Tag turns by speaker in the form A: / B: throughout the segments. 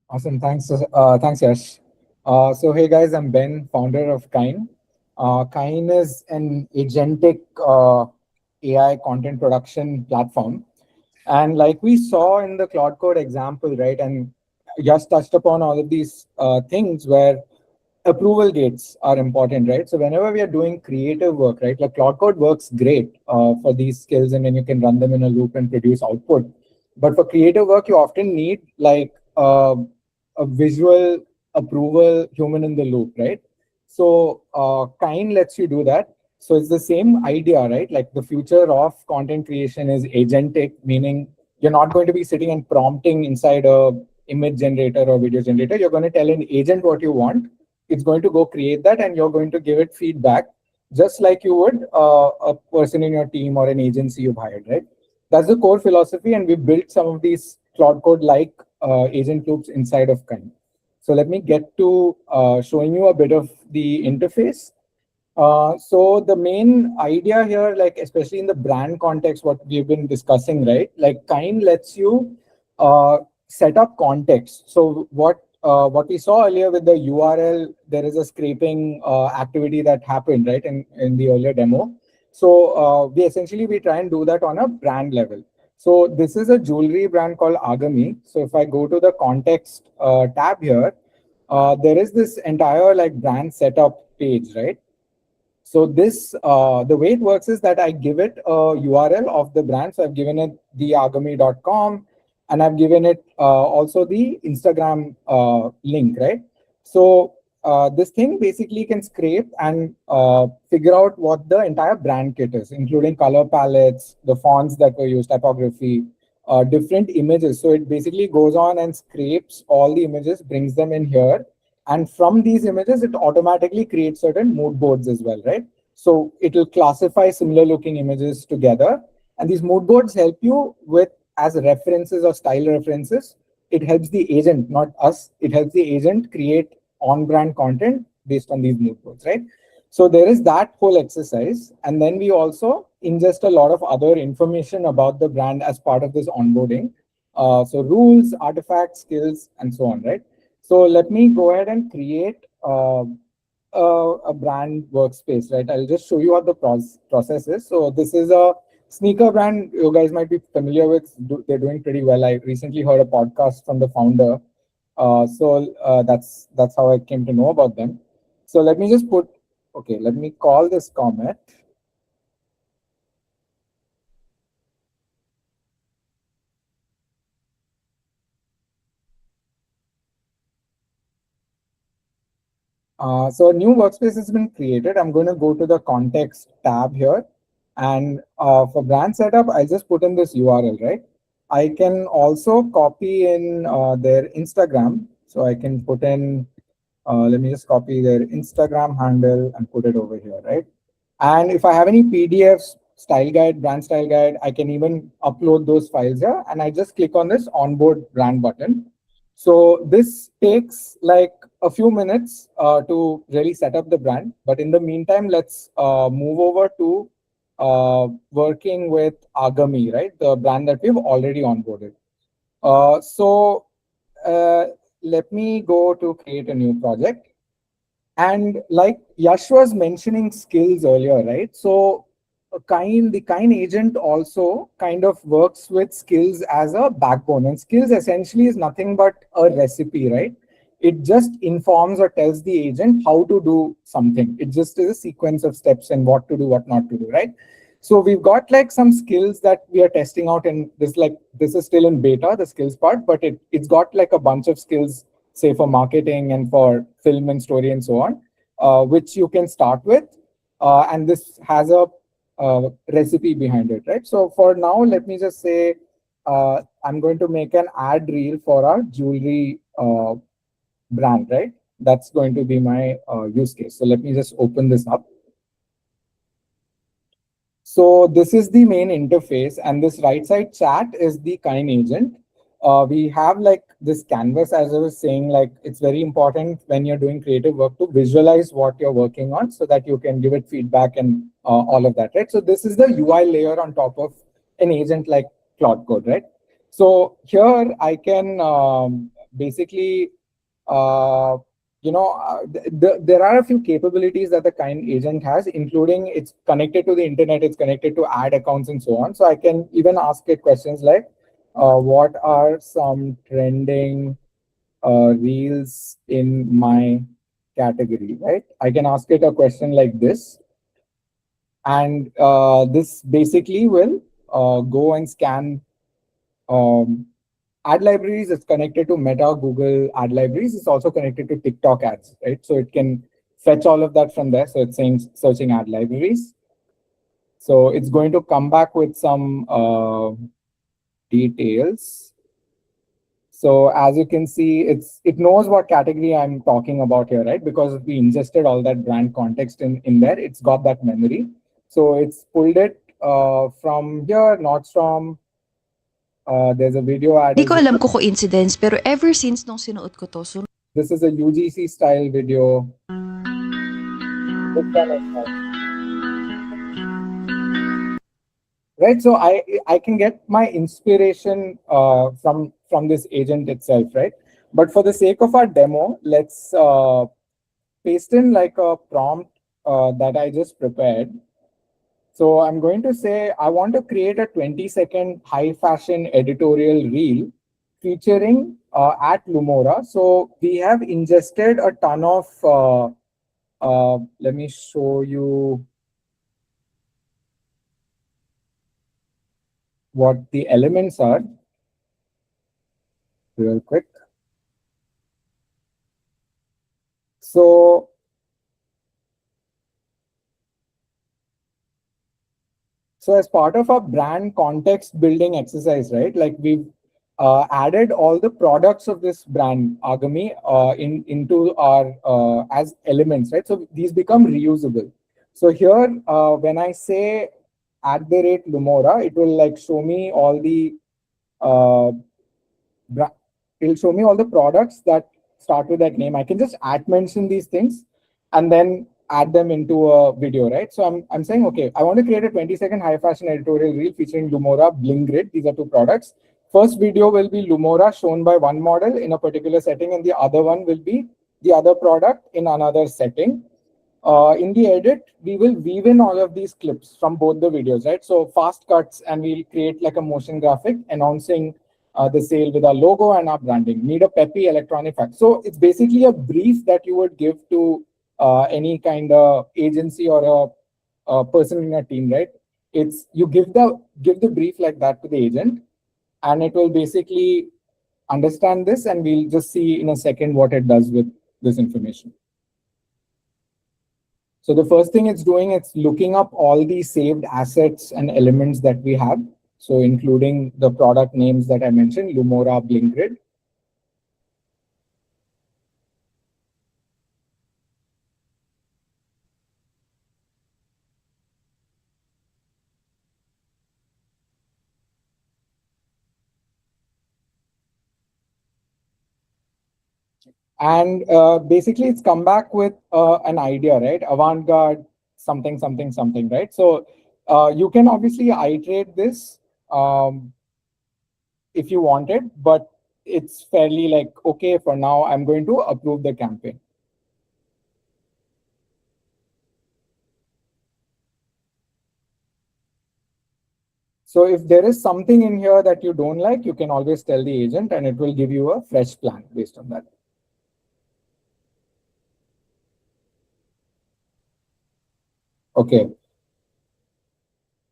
A: Awesome. Thanks, Yash. So, hey guys, I'm Ben, founder of Kyne. Kyne is an agentic AI content production platform. And like we saw in the Claude Code example, right? And Yash touched upon all of these things where approval gates are important, right? So whenever we are doing creative work, right, like Claude Code works great for these skills, and then you can run them in a loop and produce output. But for creative work, you often need like a visual approval human in the loop, right? So Kyne lets you do that. So it's the same idea, right? Like the future of content creation is agentic, meaning you're not going to be sitting and prompting inside a image generator or video generator. You're going to tell an agent what you want. It's going to go create that, and you're going to give it feedback just like you would a person in your team or an agency you've hired, right? That's the core philosophy, and we built some of these Claude Code like agent loops inside of Kyne. So let me get to showing you a bit of the interface. So the main idea here, like especially in the brand context, what we've been discussing, right? Like Kyne lets you uh, set up context. So what we saw earlier with the URL, there is a scraping activity that happened, right, in the earlier demo. So we try and do that on a brand level. So this is a jewelry brand called Agami. So if I go to the context tab here, there is this entire like brand setup page, right? So this, the way it works is that I give it a URL of the brand. So I've given it theagami.com, and I've given it also the Instagram link, right? So this thing basically can scrape and figure out what the entire brand kit is, including color palettes, the fonts that were used, typography, different images. So it basically goes on and scrapes all the images, brings them in here, and from these images, it automatically creates certain mood boards as well, right? So it will classify similar looking images together. And these mood boards help you with as references or style references. It helps the agent, not us. It helps the agent create on-brand content based on these mood boards, right? So there is that whole exercise. And then we also ingest a lot of other information about the brand as part of this onboarding. So rules, artifacts, skills, and so on, right? So let me go ahead and create a brand workspace, right? I'll just show you what the process is. So this is a sneaker brand you guys might be familiar with. They're doing pretty well. I recently heard a podcast from the founder. That's how I came to know about them. So let me just okay, let me call this comment. So a new workspace has been created. I'm going to go to the context tab here. And for brand setup, I just put in this URL, right? I can also copy in their Instagram. So I can put in, let me just copy their Instagram handle and put it over here, right? And if I have any PDFs, style guide, brand style guide, I can even upload those files here. And I just click on this onboard brand button. So this takes like a few minutes to really set up the brand. But in the meantime, let's move over to working with Agami, right? The brand that we've already onboarded. So let me go to create a new project. And like Yash was mentioning skills earlier, right? So the Kyne agent also kind of works with skills as a backbone. And skills essentially is nothing but a recipe, right? It just informs or tells the agent how to do something. It just is a sequence of steps and what to do, what not to do, right? So we've got like some skills that we are testing out, and this is still in beta, the skills part, but it's got like a bunch of skills, say for marketing and for film and story and so on, which you can start with. And this has a recipe behind it, right? So for now, let me just say, I'm going to make an ad reel for our jewelry brand, right? That's going to be my use case. So let me just open this up. So this is the main interface, and this right side chat is the Kyne agent. We have like this canvas, as I was saying, like it's very important when you're doing creative work to visualize what you're working on so that you can give it feedback and all of that, right? So this is the UI layer on top of an agent like Claude Code, right? So here I can basically, there are a few capabilities that the Kyne agent has, including it's connected to the internet, it's connected to ad accounts and so on. So I can even ask it questions like, what are some trending reels in my category, right? I can ask it a question like this. And this basically will go and scan um, ad libraries. It's connected to Meta, Google ad libraries. It's also connected to TikTok ads, right? So it can fetch all of that from there. So it's saying searching ad libraries. So it's going to come back with some details. So as you can see, it knows what category I'm talking about here, right? Because we ingested all that brand context in there. It's got that memory. So it's pulled it from here, Nordstrom. There's a video ad.
B: Di ko alam ko coincidence, pero ever since nung sinuot ko to, so
A: This is a UGC style video. Right, so I can get my inspiration from this agent itself, right? But for the sake of our demo, let's paste in like a prompt that I just prepared. So I'm going to say I want to create a 20-second high fashion editorial reel featuring at Lumora. So we have ingested a ton of, let me show you what the elements are real quick. So as part of our brand context building exercise, right? Like we've added all the products of this brand, Agami, into our as elements, right? So these become reusable. So here, when I say @Lumora, it will like show me all the it'll show me all the products that start with that name. I can just mention these things and then add them into a video, right? So I'm saying, okay, I want to create a 20-second high fashion editorial reel featuring Lumora, Bling Grid. These are two products. First video will be Lumora shown by one model in a particular setting, and the other one will be the other product in another setting. In the edit, we will weave in all of these clips from both the videos, right? So fast cuts, and we'll create like a motion graphic announcing the sale with our logo and our branding. Need a peppy electronic fact. So it's basically a brief that you would give to any kind of agency or a person in your team, right? It's you give the brief like that to the agent, and it will basically understand this, and we'll just see in a second what it does with this information. So the first thing it's doing, it's looking up all the saved assets and elements that we have. So including the product names that I mentioned, Lumora, Bling Grid. And basically, it's come back with an idea, right? Avant-garde, something, something, something, right? So you can obviously iterate this if you wanted, but it's fairly like, okay, for now, I'm going to approve the campaign. So if there is something in here that you don't like, you can always tell the agent, and it will give you a fresh plan based on that. Okay.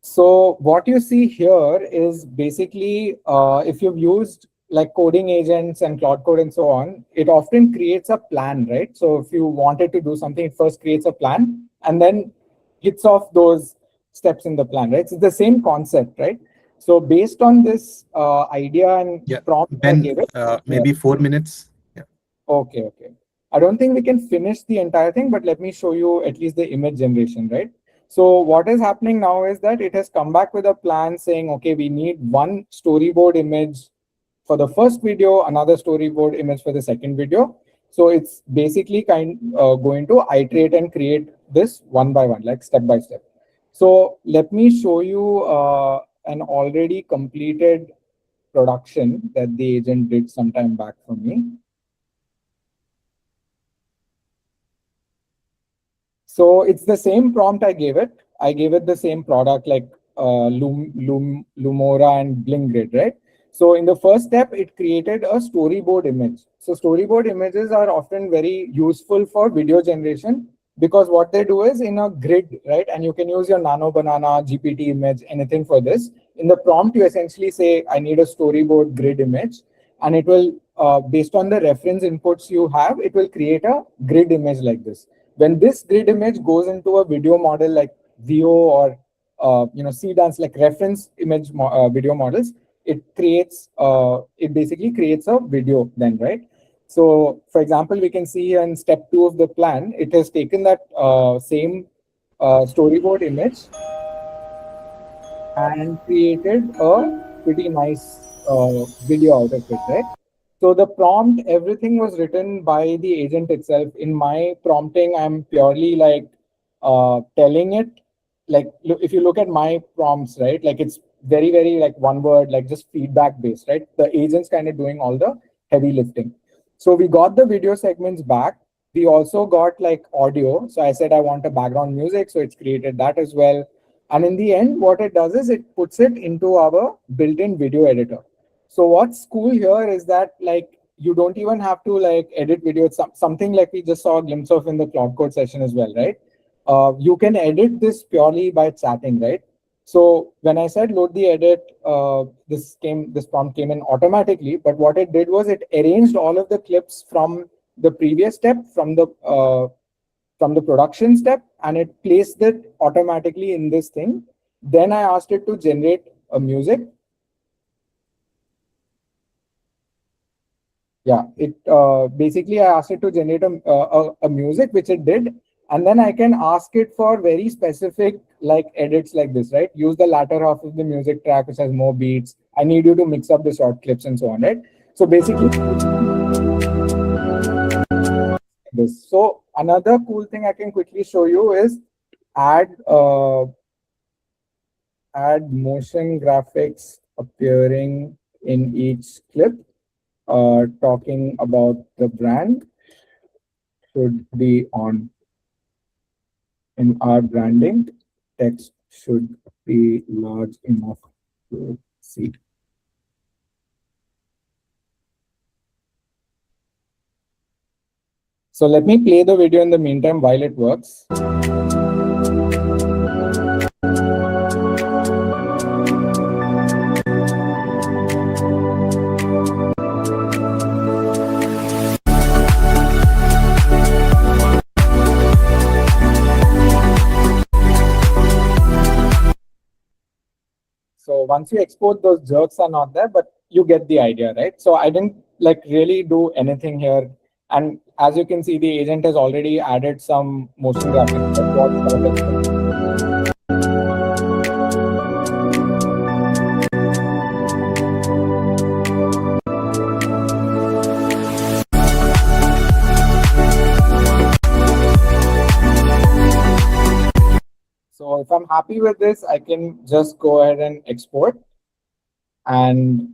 A: So what you see here is basically, if you've used like coding agents and Claude Code and so on, it often creates a plan, right? So if you wanted to do something, it first creates a plan and then hits off those steps in the plan, right? So it's the same concept, right? So based on this idea and prompt I gave it,
C: maybe 4 minutes. Yeah.
A: Okay. I don't think we can finish the entire thing, but let me show you at least the image generation, right? So what is happening now is that it has come back with a plan saying, okay, we need one storyboard image for the first video, another storyboard image for the second video. So it's basically going to iterate and create this one by one, like step by step. So let me show you an already completed production that the agent did some time back for me. So it's the same prompt I gave it. I gave it the same product like Lumora and Bling Grid, right? So in the first step, it created a storyboard image. So storyboard images are often very useful for video generation because what they do is in a grid, right? And you can use your Nano Banana, GPT image, anything for this. In the prompt, you essentially say, I need a storyboard grid image. And it will, based on the reference inputs you have, it will create a grid image like this. When this grid image goes into a video model like VO or CDance, like reference image video models, it basically creates a video then, right? So for example, we can see in step 2 of the plan, it has taken that same storyboard image and created a pretty nice video out of it, right? So the prompt, everything was written by the agent itself. In my prompting, I'm purely like telling it, like, look, if you look at my prompts, right, like it's very, very like one word, like just feedback based, right? The agent's kind of doing all the heavy lifting. So we got the video segments back. We also got like audio. So I said, I want a background music. So it's created that as well. And in the end, what it does is it puts it into our built-in video editor. So what's cool here is that like you don't even have to like edit video. It's something like we just saw a glimpse of in the Claude Code session as well, right? You can edit this purely by chatting, right? So when I said load the edit, this prompt came in automatically. But what it did was it arranged all of the clips from the previous step, from the production step, and it placed it automatically in this thing. Then I asked it to generate a music. Yeah, it basically I asked it to generate a music, which it did. And then I can ask it for very specific like edits like this, right? Use the latter half of the music track, which has more beats. I need you to mix up the short clips and so on, right? So basically this. So another cool thing I can quickly show you is add motion graphics appearing in each clip, talking about the brand should be on. In our branding, text should be large enough to see. So let me play the video in the meantime while it works. So once you export, those jerks are not there, but you get the idea, right? So I didn't like really do anything here. And as you can see, the agent has already added some motion graphics. So if I'm happy with this, I can just go ahead and export and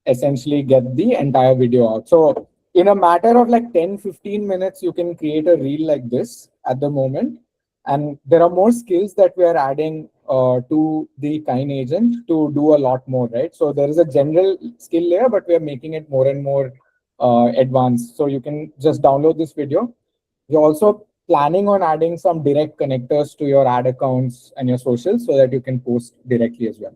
A: essentially get the entire video out. So in a matter of like 10-15 minutes, you can create a reel like this at the moment. And there are more skills that we are adding to the Kyne agent to do a lot more, right? So there is a general skill layer, but we are making it more and more advanced. So you can just download this video. We're also planning on adding some direct connectors to your ad accounts and your socials so that you can post directly as well.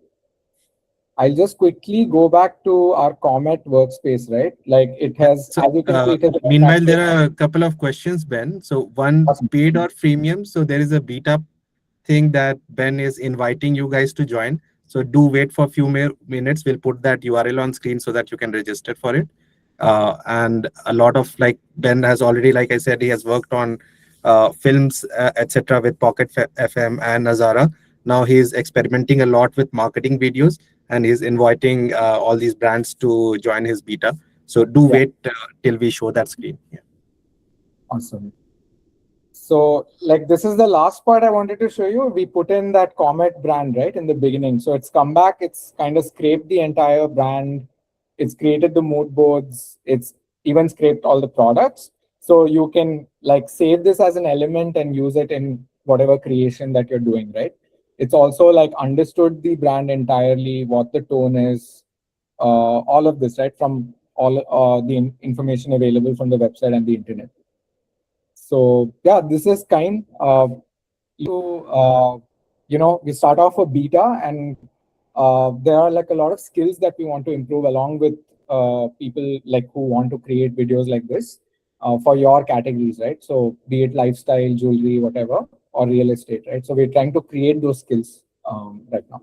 A: I'll just quickly go back to our Comet workspace, right? Like it has,
C: So,
A: as you can see, it has
C: meanwhile, there are a couple of questions, Ben. So one, paid or freemium. So there is a beta thing that Ben is inviting you guys to join. So do wait for a few more minutes. We'll put that URL on screen so that you can register for it. And a lot of like Ben has already, like I said, he has worked on films, etc. with Pocket FM and Nazara. Now he's experimenting a lot with marketing videos, and he's inviting all these brands to join his beta. So do wait till we show that screen. Yeah.
A: Awesome. So like this is the last part I wanted to show you. We put in that Comet brand right in the beginning. So it's come back. It's kind of scraped the entire brand It's created the mood boards. It's even scraped all the products. So you can like save this as an element and use it in whatever creation that you're doing, right? It's also like understood the brand entirely, what the tone is, all of this, right? From all the information available from the website and the internet. So yeah, this is Kyne. We start off a beta, and there are like a lot of skills that we want to improve along with people like who want to create videos like this for your categories, right? So be it lifestyle, jewelry, whatever, or real estate, right? So we're trying to create those skills right now.